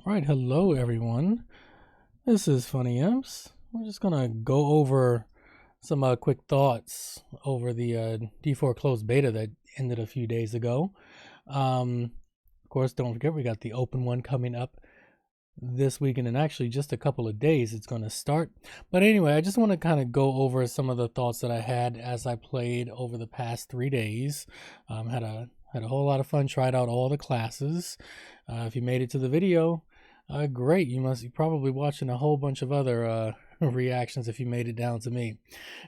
All right, hello everyone. This is Funny Imps. We're just gonna go over some quick thoughts over the D4 closed beta that ended a few days ago. Of course, don't forget we got the open one coming up this weekend, and actually just a couple of days it's going to start. But anyway, I just want to kind of go over some of the thoughts that I had as I played over the past 3 days. Had a whole lot of fun. Tried out all the classes. If you made it to the video, great. You probably watching a whole bunch of other reactions if you made it down to me.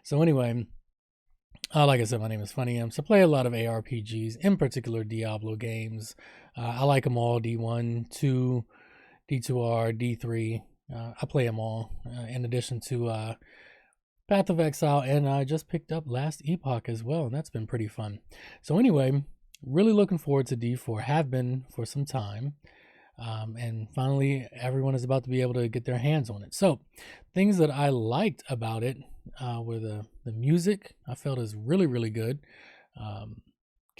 So anyway, like I said, my name is Funny Imps. I play a lot of ARPGs, in particular Diablo games. I like them all: D1, 2, D2R, D3. I play them all, in addition to Path of Exile, and I just picked up Last Epoch as well, and that's been pretty fun. So anyway, really looking forward to D4. Have been for some time. And finally, everyone is about to be able to get their hands on it. So, things that I liked about it were the music. I felt is really, really good.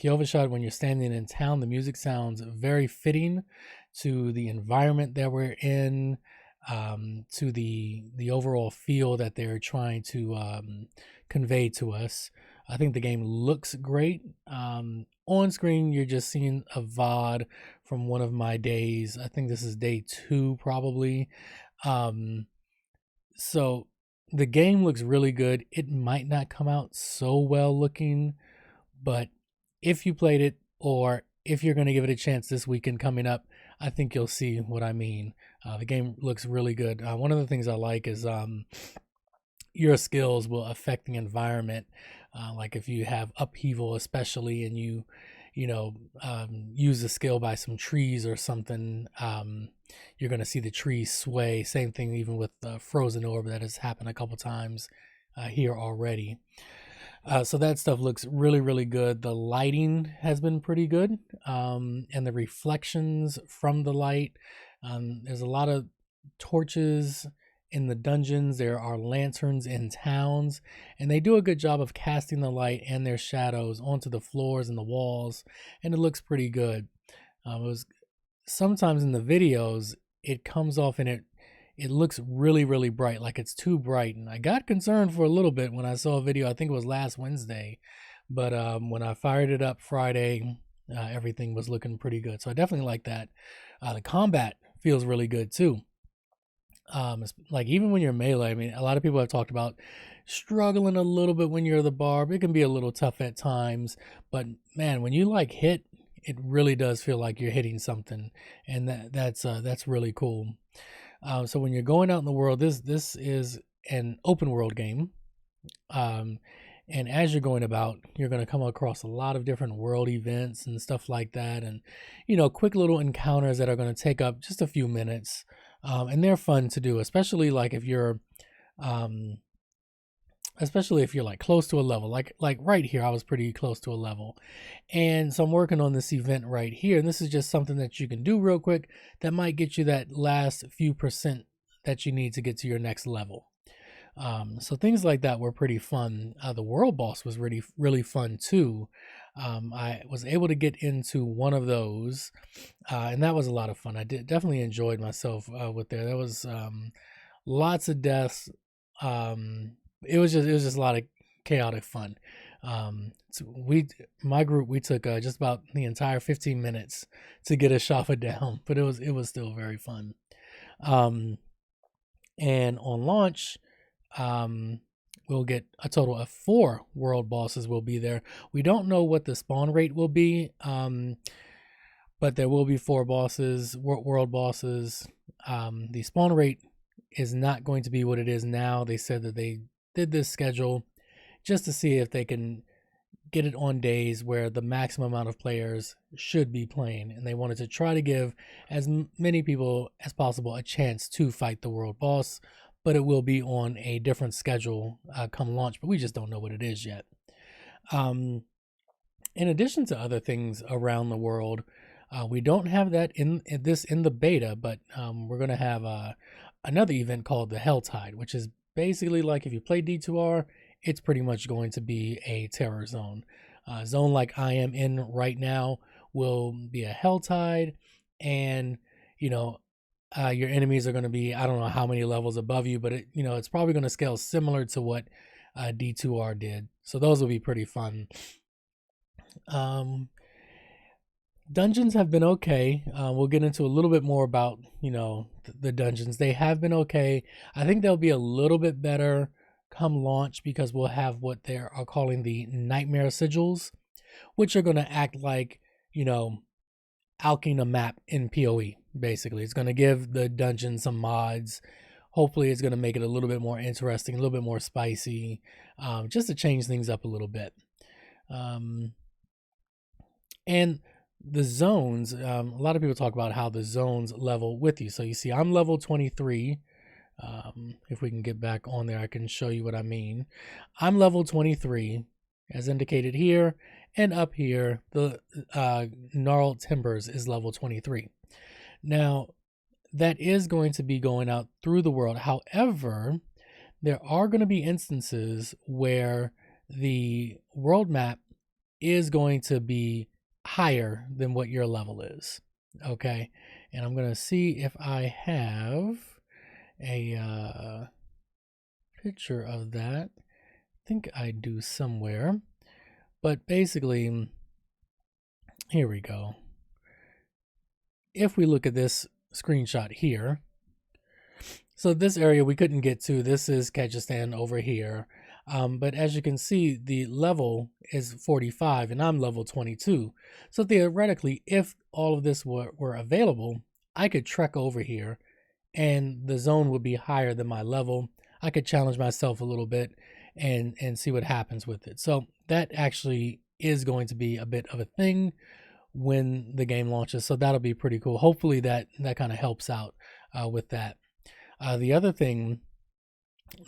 Kyovashad, when you're standing in town, the music sounds very fitting to the environment that we're in, to the overall feel that they're trying to convey to us. I think the game looks great. On screen, you're just seeing a VOD from one of my days. I think this is day 2, probably. So the game looks really good. It might not come out so well looking, but if you played it, or if you're going to give it a chance this weekend coming up, I think you'll see what I mean. The game looks really good. One of the things I like is your skills will affect the environment. Like if you have upheaval, especially, and use the skill by some trees or something, you're going to see the trees sway. Same thing even with Frozen Orb, that has happened a couple times here already. So that stuff looks really, really good. The lighting has been pretty good, and the reflections from the light. There's a lot of torches in the dungeons. There are lanterns in towns, and they do a good job of casting the light and their shadows onto the floors and the walls, and it looks pretty good. It was sometimes in the videos it comes off and it looks really, really bright, like it's too bright, and I got concerned for a little bit when I saw a video. I think it was last Wednesday, but when I fired it up Friday, everything was looking pretty good. So I definitely like that. The combat feels really good too. Like even when you're melee, I mean, a lot of people have talked about struggling a little bit when you're the barb. It can be a little tough at times, but man, when you like hit, it really does feel like you're hitting something, and that's really cool. So when you're going out in the world, this is an open world game, um, and as you're going about, you're going to come across a lot of different world events and stuff like that, and quick little encounters that are going to take up just a few minutes, and they're fun to do, especially like if you're um, especially if you're like close to a level, like right here. I was pretty close to a level, and so I'm working on this event right here, and this is just something that you can do real quick that might get you that last few percent that you need to get to your next level. So things like that were pretty fun. The world boss was really, really fun too. I was able to get into one of those, and that was a lot of fun. I definitely enjoyed myself with there was lots of deaths. It was just a lot of chaotic fun. So my group, we took just about the entire 15 minutes to get a Shafa down, but it was still very fun. Um, and on launch, we'll get a total of 4 world bosses will be there. We don't know what the spawn rate will be, but there will be 4 bosses, world bosses. The spawn rate is not going to be what it is now. They said that they did this schedule just to see if they can get it on days where the maximum amount of players should be playing, and they wanted to try to give as many people as possible a chance to fight the world boss, but it will be on a different schedule come launch, but we just don't know what it is yet. In addition to other things around the world, we don't have that in the beta, but we're going to have another event called the Hell Tide, which is basically like if you play D2R, it's pretty much going to be a terror zone. Zone like I am in right now will be a Hell Tide, and your enemies are going to be, I don't know how many levels above you, but it's probably going to scale similar to what D2R did. So those will be pretty fun. Dungeons have been okay. We'll get into a little bit more about, the dungeons. They have been okay. I think they'll be a little bit better come launch because we'll have what they are calling the nightmare sigils, which are going to act like, alking a map in PoE. Basically, it's going to give the dungeon some mods. Hopefully it's going to make it a little bit more interesting, a little bit more spicy, just to change things up a little bit. And the zones, a lot of people talk about how the zones level with you. So you see I'm level 23. If we can get back on there, I can show you what I mean. I'm level 23 as indicated here, and up here the gnarled timbers is level 23. Now that is going to be going out through the world. However, there are going to be instances where the world map is going to be higher than what your level is. Okay, and I'm going to see if I have a picture of that. I think I do somewhere, but basically here we go. If we look at this screenshot here, so this area we couldn't get to. This is Kyrgyzstan over here, but as you can see, the level is 45 and I'm level 22. So theoretically, if all of this were available, I could trek over here and the zone would be higher than my level. I could challenge myself a little bit and see what happens with it. So that actually is going to be a bit of a thing when the game launches. So that'll be pretty cool. Hopefully that kind of helps out with that. The other thing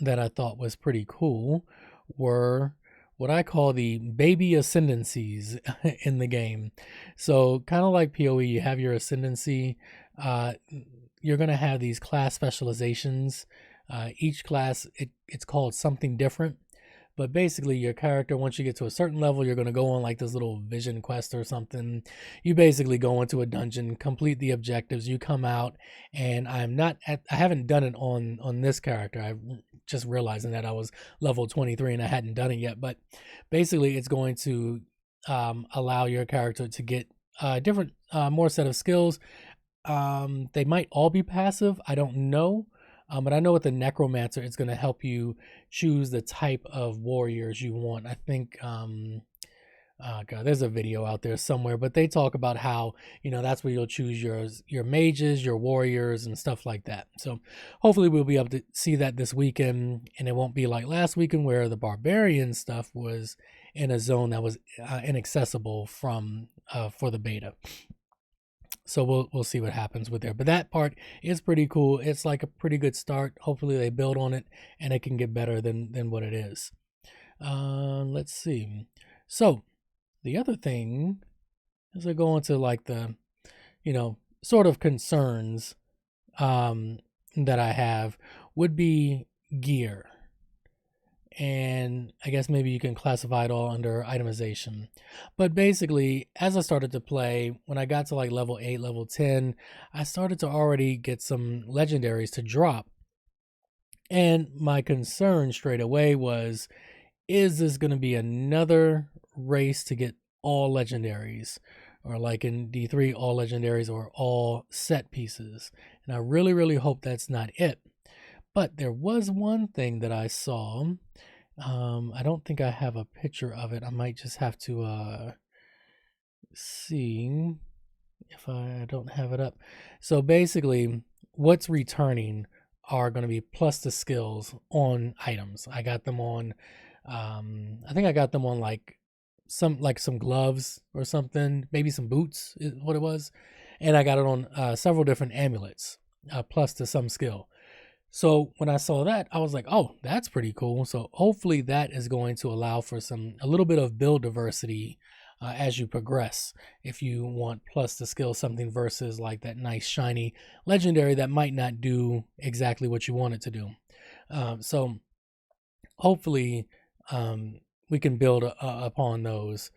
that I thought was pretty cool were what I call the baby ascendancies in the game. So kind of like PoE, you have your ascendancy. You're going to have these class specializations. Each class, it's called something different. But basically, your character, once you get to a certain level, you're going to go on like this little vision quest or something. You basically go into a dungeon, complete the objectives, you come out, and I haven't done it on this character. I just realizing that I was level 23 and I hadn't done it yet. But basically, it's going to allow your character to get different, more set of skills. They might all be passive. I don't know. But I know with the necromancer, it's going to help you choose the type of warriors you want. I think, God, there's a video out there somewhere, but they talk about how, that's where you'll choose your mages, your warriors, and stuff like that. So hopefully we'll be able to see that this weekend, and it won't be like last weekend where the barbarian stuff was in a zone that was inaccessible for the beta. So we'll see what happens with there. But that part is pretty cool. It's like a pretty good start. Hopefully they build on it and it can get better than what it is. Let's see. So the other thing, as I go into like the, sort of concerns that I have would be gear. And I guess maybe you can classify it all under itemization. But basically, as I started to play, when I got to like level 8, level 10, I started to already get some legendaries to drop. And my concern straight away was, is this going to be another race to get all legendaries? Or like in D3, all legendaries or all set pieces? And I really, really hope that's not it. But there was one thing that I saw. I don't think I have a picture of it. I might just have to see if I don't have it up. So basically, what's returning are going to be plus the skills on items. I got them on, I think I got them on like some gloves or something, maybe some boots is what it was. And I got it on several different amulets, plus to some skill. So when I saw that, I was like, oh, that's pretty cool. So hopefully that is going to allow for a little bit of build diversity as you progress. If you want plus to skill something versus like that nice shiny legendary that might not do exactly what you want it to do. So hopefully we can build upon those.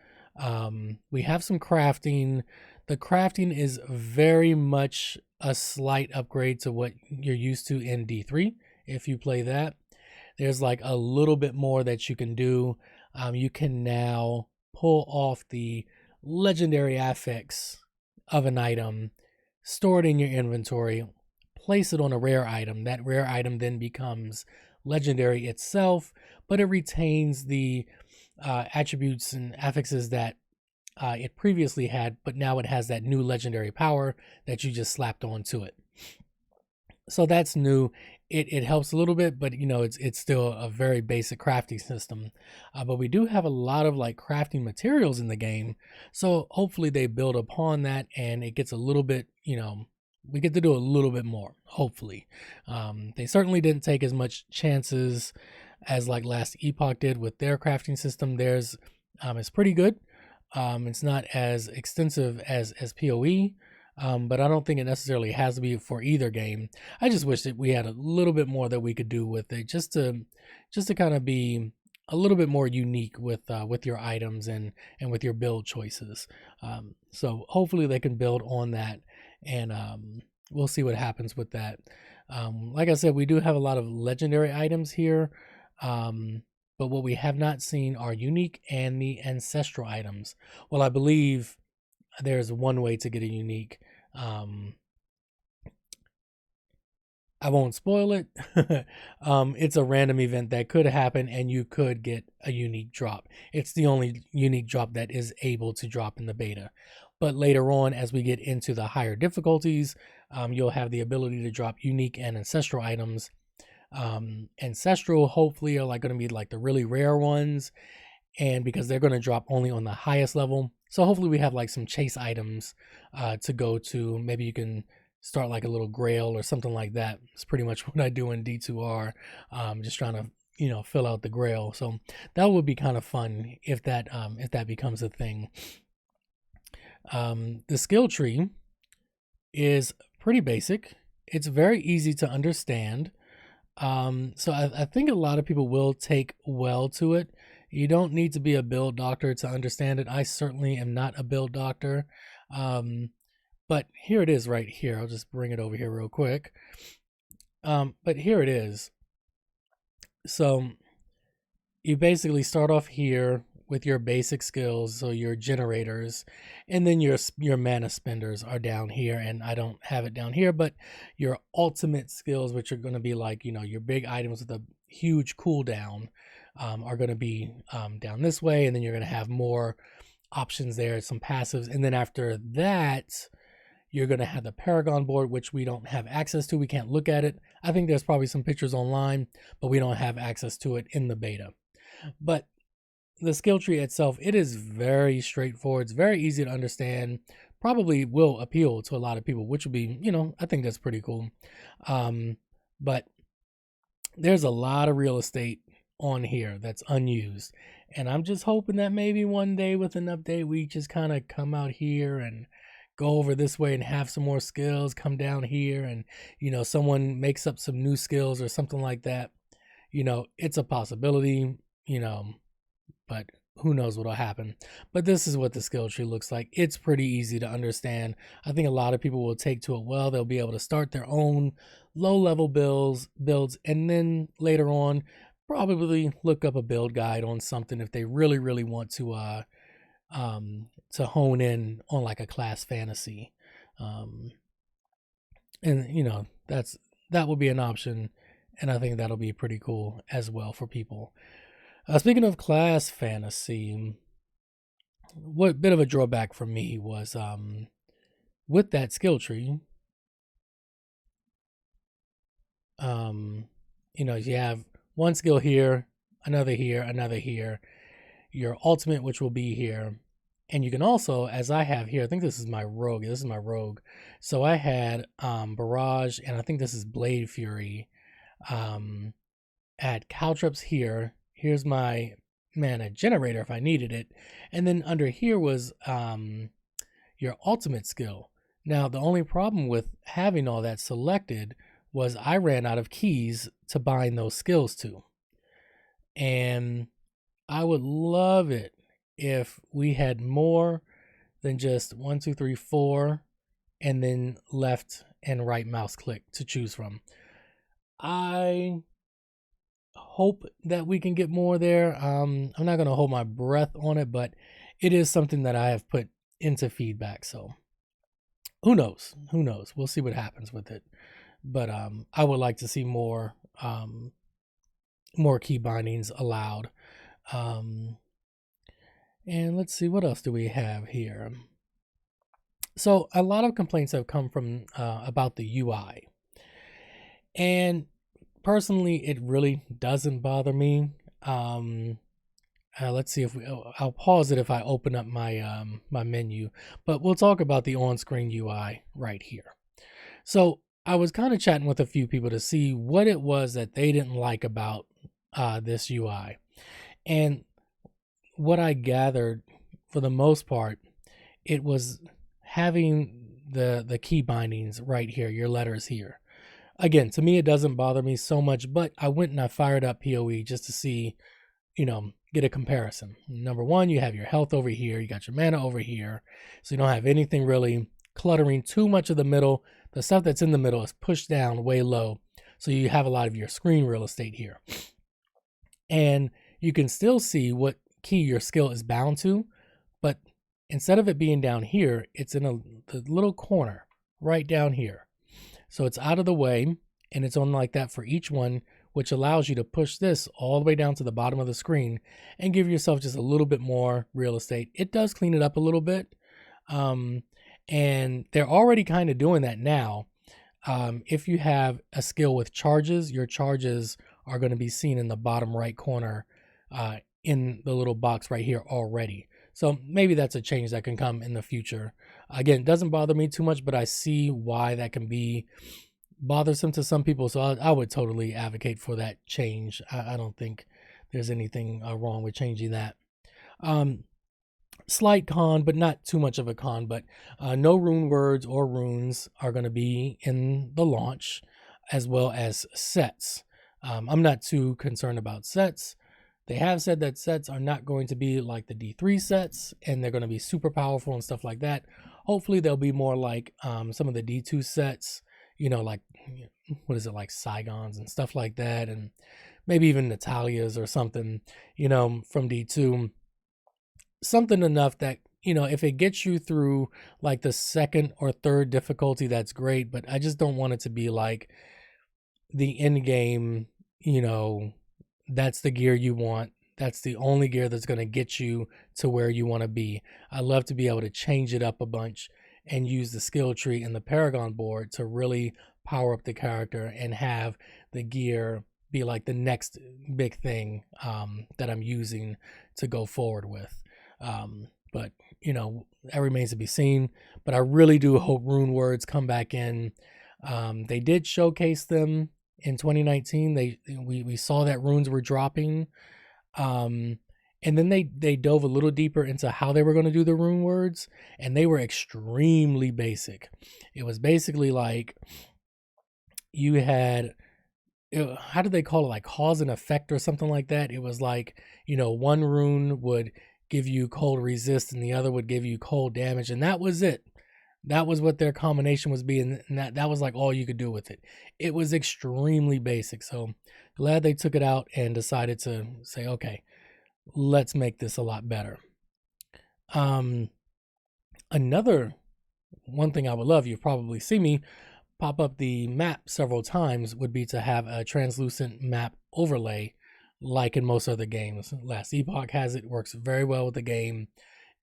We have some crafting. The crafting is very much a slight upgrade to what you're used to in D3 if you play that. There's like a little bit more that you can do. You can now pull off the legendary affix of an item, store it in your inventory, place it on a rare item. That rare item then becomes legendary itself, but it retains the attributes and affixes that it previously had, but now it has that new legendary power that you just slapped onto it. So that's new. It helps a little bit, but you know, it's still a very basic crafting system. But we do have a lot of like crafting materials in the game, so hopefully they build upon that and it gets a little bit, you know, we get to do a little bit more, hopefully. They certainly didn't take as much chances as like Last Epoch did with their crafting system. Theirs is pretty good. It's not as extensive as PoE, but I don't think it necessarily has to be for either game. I just wish that we had a little bit more that we could do with it, just to kind of be a little bit more unique with your items and with your build choices. So hopefully they can build on that, and we'll see what happens with that. Like I said, we do have a lot of legendary items here. But what we have not seen are unique and the ancestral items. Well, I believe there's one way to get a unique. I won't spoil it. It's a random event that could happen and you could get a unique drop. It's the only unique drop that is able to drop in the beta. But later on, as we get into the higher difficulties, you'll have the ability to drop unique and ancestral items. Ancestral hopefully are like going to be like the really rare ones, and because they're going to drop only on the highest level. So hopefully we have like some chase items to go to. Maybe you can start like a little grail or something like that. It's pretty much what I do in D2R, just trying to, you know, fill out the grail. So that would be kind of fun if that becomes a thing. The skill tree is pretty basic. It's very easy to understand. So I think a lot of people will take well to it. You don't need to be a build doctor to understand it. I certainly am not a build doctor. But here it is right here. I'll just bring it over here real quick. But here it is. So you basically start off here with your basic skills, so your generators, and then your mana spenders are down here, and I don't have it down here, but your ultimate skills, which are going to be like, you know, your big items with a huge cooldown, are going to be down this way, and then you're going to have more options there, some passives, and then after that you're going to have the Paragon board, which we don't have access to. We can't look at it. I think there's probably some pictures online, but we don't have access to it in the beta. But the skill tree itself, it is very straightforward. It's very easy to understand. Probably will appeal to a lot of people, which would be, you know, I think that's pretty cool. But there's a lot of real estate on here that's unused. And I'm just hoping that maybe one day with an update, we just kind of come out here and go over this way and have some more skills, come down here and, you know, someone makes up some new skills or something like that. You know, it's a possibility, you know, but who knows what'll happen. But this is what the skill tree looks like. It's pretty easy to understand. I think a lot of people will take to it well. They'll be able to start their own low-level builds, and then later on probably look up a build guide on something if they really, really want to hone in on like a class fantasy. And you know, that will be an option, and I think that'll be pretty cool as well for people. Speaking of class fantasy, what bit of a drawback for me was with that skill tree, you know, you have one skill here, another here, your ultimate, which will be here. And you can also, as I have here, I think this is my rogue. So I had Barrage, and I think this is Blade Fury. Add caltrops here. Here's my mana generator if I needed it. And then under here was your ultimate skill. Now, the only problem with having all that selected was I ran out of keys to bind those skills to. And I would love it if we had more than just 1, 2, 3, 4 and then left and right mouse click to choose from. I hope that we can get more there. I'm not going to hold my breath on it, but it is something that I have put into feedback. So who knows? Who knows? We'll see what happens with it. But I would like to see more key bindings allowed. And let's see, what else do we have here? So a lot of complaints have come from about the UI. And personally, it really doesn't bother me. Let's see if I'll pause it if I open up my my menu, but we'll talk about the on-screen UI right here. So I was kind of chatting with a few people to see what it was that they didn't like about this UI. And what I gathered, for the most part, it was having the key bindings right here, your letters here. Again, to me, it doesn't bother me so much, but I went and I fired up PoE just to see, get a comparison. Number one, you have your health over here, you got your mana over here, so you don't have anything really cluttering too much of the middle. The stuff that's in the middle is pushed down way low, so you have a lot of your screen real estate here. And you can still see what key your skill is bound to, but instead of it being down here, it's in the little corner right down here. So it's out of the way, and it's on like that for each one, which allows you to push this all the way down to the bottom of the screen and give yourself just a little bit more real estate. It does clean it up a little bit. And they're already kind of doing that now. If you have a skill with charges, your charges are going to be seen in the bottom right corner in the little box right here already. So maybe that's a change that can come in the future. Again, it doesn't bother me too much, but I see why that can be bothersome to some people. So I would totally advocate for that change. I don't think there's anything wrong with changing that. Slight con, but not too much of a con, but no rune words or runes are going to be in the launch, as well as sets. I'm not too concerned about sets. They have said that sets are not going to be like the D3 sets, and they're going to be super powerful and stuff like that. Hopefully they'll be more like some of the D2 sets, like, what is it, like Saigons and stuff like that, and maybe even Natalia's or something, from D2. Something enough that, if it gets you through like the second or third difficulty, that's great, but I just don't want it to be like the end game, that's the gear you want. That's the only gear that's going to get you to where you want to be. I love to be able to change it up a bunch and use the skill tree and the Paragon board to really power up the character and have the gear be like the next big thing that I'm using to go forward with. But that remains to be seen. But I really do hope rune words come back in. They did showcase them in 2019. We saw that runes were dropping, and then they dove a little deeper into how they were going to do the rune words, and they were extremely basic. It was basically like you had, how did they call it, like cause and effect or something like that. It was like, one rune would give you cold resist and the other would give you cold damage, and that was it. That was what their combination was being, and that was like all you could do with it. It was extremely basic. So glad they took it out and decided to say, okay, let's make this a lot better. Another one thing I would love, you've probably seen me pop up the map several times, would be to have a translucent map overlay like in most other games. Last Epoch has it, works very well with the game.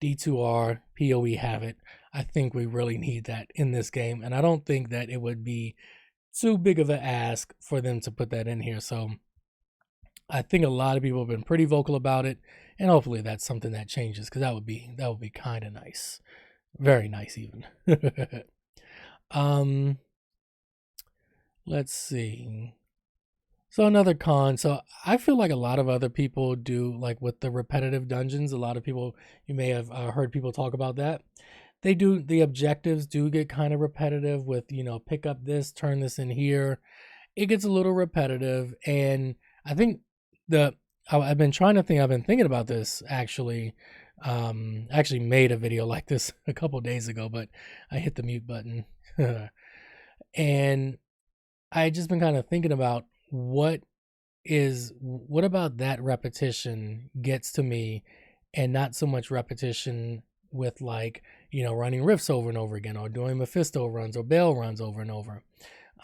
D2R, PoE have it. I think we really need that in this game, and I don't think that it would be too big of an ask for them to put that in here. So I think a lot of people have been pretty vocal about it, and hopefully that's something that changes, because that would be kind of nice, very nice even. Let's see. So another con. So I feel like a lot of other people do, like with the repetitive dungeons. A lot of people, you may have heard people talk about that. They do, the objectives do get kind of repetitive with, pick up this, turn this in here. It gets a little repetitive. And I think I've been thinking about this actually. Actually made a video like this a couple days ago, but I hit the mute button And I just been kind of thinking about what about that repetition gets to me, and not so much repetition with, like, running rifts over and over again, or doing Mephisto runs or Bale runs over and over.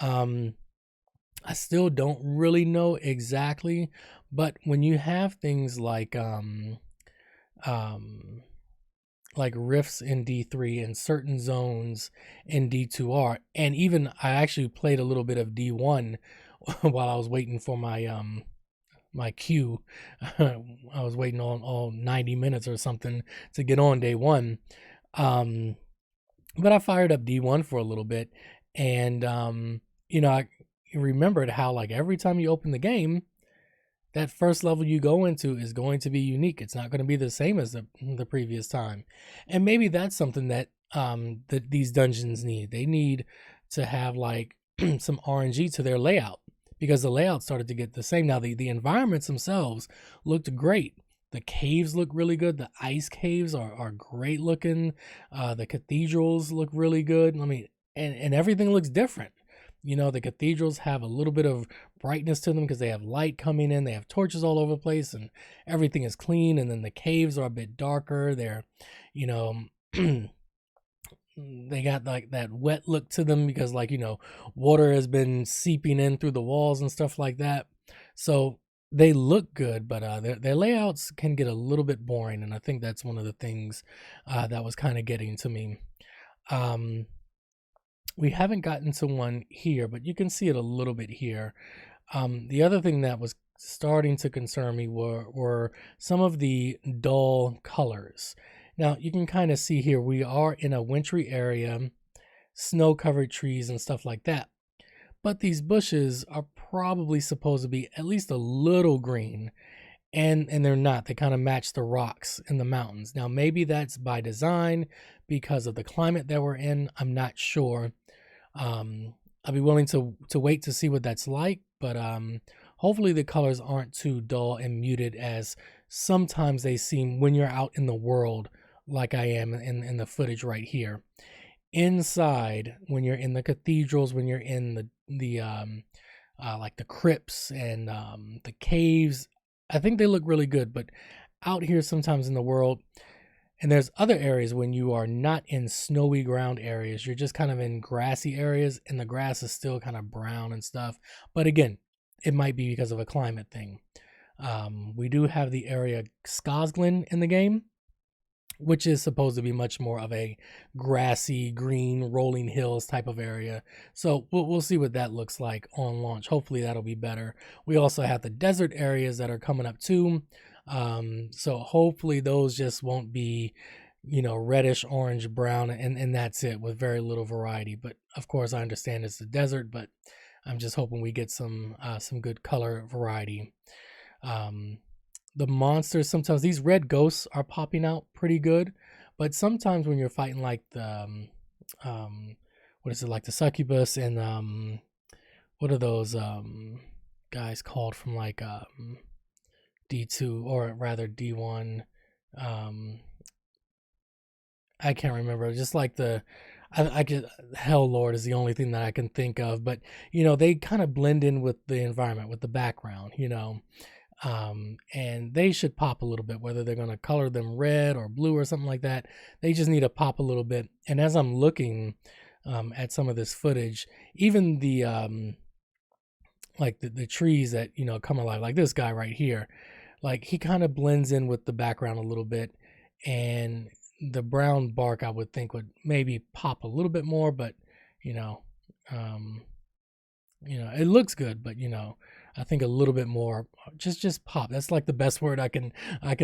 I still don't really know exactly, but when you have things um like rifts in D3 and certain zones in D2R, and even I actually played a little bit of D1 while I was waiting for my queue. I was waiting on all 90 minutes or something to get on day one. But I fired up D1 for a little bit, and I remembered how, like, every time you open the game, that first level you go into is going to be unique. It's not going to be the same as the previous time. And maybe that's something that that these dungeons need. They need to have, like, some RNG to their layout, because the layout started to get the same. Now the environments themselves looked great. The caves look really good. The ice caves are great looking. The cathedrals look really good. I mean, and everything looks different. The cathedrals have a little bit of brightness to them because they have light coming in. They have torches all over the place, and everything is clean. And then the caves are a bit darker. They're, you know, they got like that wet look to them because, like, water has been seeping in through the walls and stuff like that. So they look good, but their layouts can get a little bit boring, and I think that's one of the things that was kind of getting to me. We haven't gotten to one here, but you can see it a little bit here. The other thing that was starting to concern me were some of the dull colors. Now, you can kind of see here, we are in a wintry area, snow-covered trees and stuff like that. But these bushes are probably supposed to be at least a little green, and they're not. They kind of match the rocks in the mountains. Now, maybe that's by design because of the climate that we're in. I'm not sure. I'll be willing to wait to see what that's like, but hopefully the colors aren't too dull and muted as sometimes they seem when you're out in the world, like I am in the footage right here. Inside, when you're in the cathedrals, when you're in the like the crypts and the caves, I think they look really good. But out here sometimes in the world, and there's other areas when you are not in snowy ground areas, you're just kind of in grassy areas, and the grass is still kind of brown and stuff. But again, it might be because of a climate thing. We do have the area Skosglin in the game, which is supposed to be much more of a grassy, green, rolling hills type of area. So we'll see what that looks like on launch. Hopefully that'll be better. We also have the desert areas that are coming up too. So hopefully those just won't be, reddish, orange, brown, and that's it, with very little variety. But of course, I understand it's the desert, but I'm just hoping we get some good color variety. The monsters, sometimes these red ghosts are popping out pretty good, but sometimes when you're fighting like the what is it, like the succubus and what are those guys called from like D2, or rather D1, I can't remember, just like I could, Hell Lord is the only thing that I can think of, but they kind of blend in with the environment, with the background, and they should pop a little bit, whether they're going to color them red or blue or something like that. They just need to pop a little bit. And as I'm looking at some of this footage, even the like the trees that come alive, like this guy right here, like he kind of blends in with the background a little bit, and the brown bark I would think would maybe pop a little bit more, but it looks good, but I think a little bit more, just pop. That's like the best word I can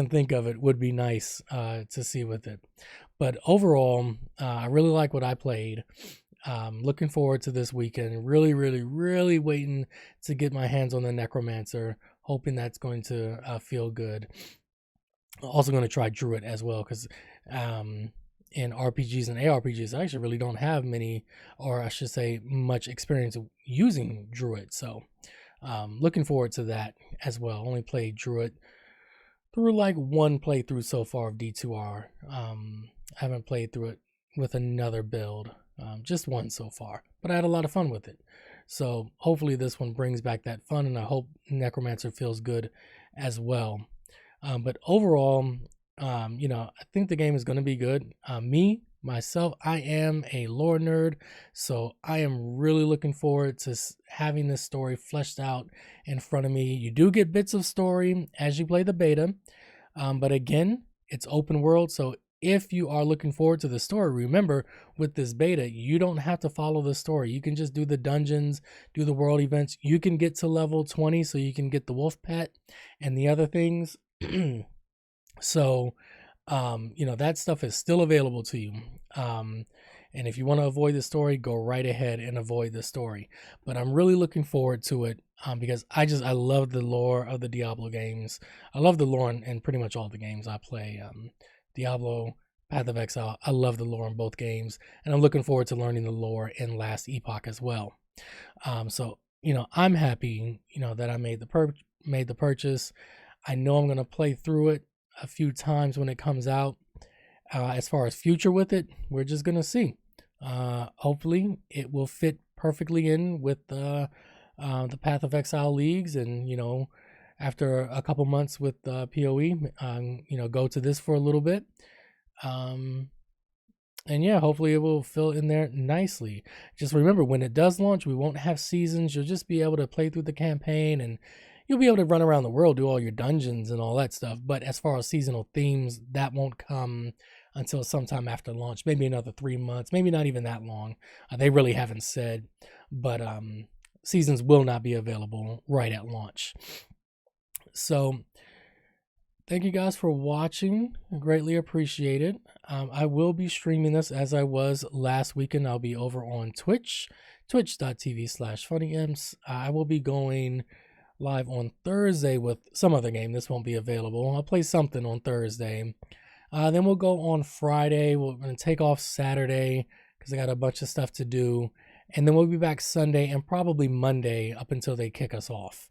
think of. It would be nice to see with it. But overall, I really like what I played. Looking forward to this weekend. Really, really, really waiting to get my hands on the Necromancer. Hoping that's going to feel good. Also going to try Druid as well, because in RPGs and ARPGs, I actually really don't have many, or I should say much experience using Druid. So looking forward to that as well. Only played Druid through like one playthrough so far of D2R. I haven't played through it with another build. Just one so far, but I had a lot of fun with it. So hopefully this one brings back that fun, and I hope Necromancer feels good as well. But overall, I think the game is going to be good. Myself, I am a lore nerd, so I am really looking forward to having this story fleshed out in front of me. You do get bits of story as you play the beta, but again, it's open world, so if you are looking forward to the story, remember with this beta, you don't have to follow the story. You can just do the dungeons, do the world events. You can get to level 20 so you can get the wolf pet and the other things. So, that stuff is still available to you. And if you want to avoid the story, go right ahead and avoid the story. But I'm really looking forward to it because I love the lore of the Diablo games. I love the lore in pretty much all the games I play. Diablo, Path of Exile. I love the lore in both games, and I'm looking forward to learning the lore in Last Epoch as well. So I'm happy, that I made the purchase. I know I'm gonna play through it a few times when it comes out. As far as future with it, we're just gonna see. Hopefully, it will fit perfectly in with the Path of Exile leagues, and after a couple months with PoE, go to this for a little bit. And yeah, hopefully it will fill in there nicely. Just remember, when it does launch, we won't have seasons. You'll just be able to play through the campaign, and you'll be able to run around the world, do all your dungeons and all that stuff. But as far as seasonal themes, that won't come until sometime after launch, maybe another 3 months, maybe not even that long. They really haven't said, but seasons will not be available right at launch. So thank you guys for watching. Greatly appreciated. I will be streaming this as I was last weekend. I'll be over on Twitch, twitch.tv/funnyimps. I will be going live on Thursday with some other game. This won't be available. I'll play something on Thursday. Then we'll go on Friday. We're going to take off Saturday because I got a bunch of stuff to do. And then we'll be back Sunday and probably Monday up until they kick us off.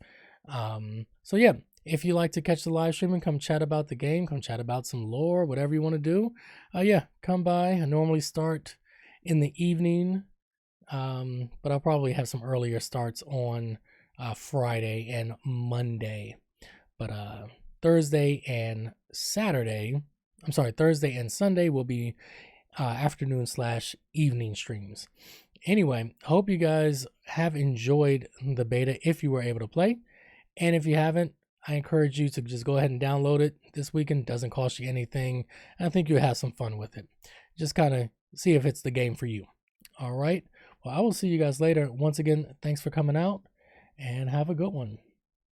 So yeah, if you like to catch the live stream and come chat about the game, come chat about some lore, whatever you want to do, yeah, come by. I normally start in the evening, but I'll probably have some earlier starts on Friday and Monday. But Thursday and Sunday will be afternoon/evening streams. Anyway, hope you guys have enjoyed the beta if you were able to play. And if you haven't, I encourage you to just go ahead and download it this weekend. It doesn't cost you anything. I think you'll have some fun with it. Just kind of see if it's the game for you. All right. Well, I will see you guys later. Once again, thanks for coming out and have a good one.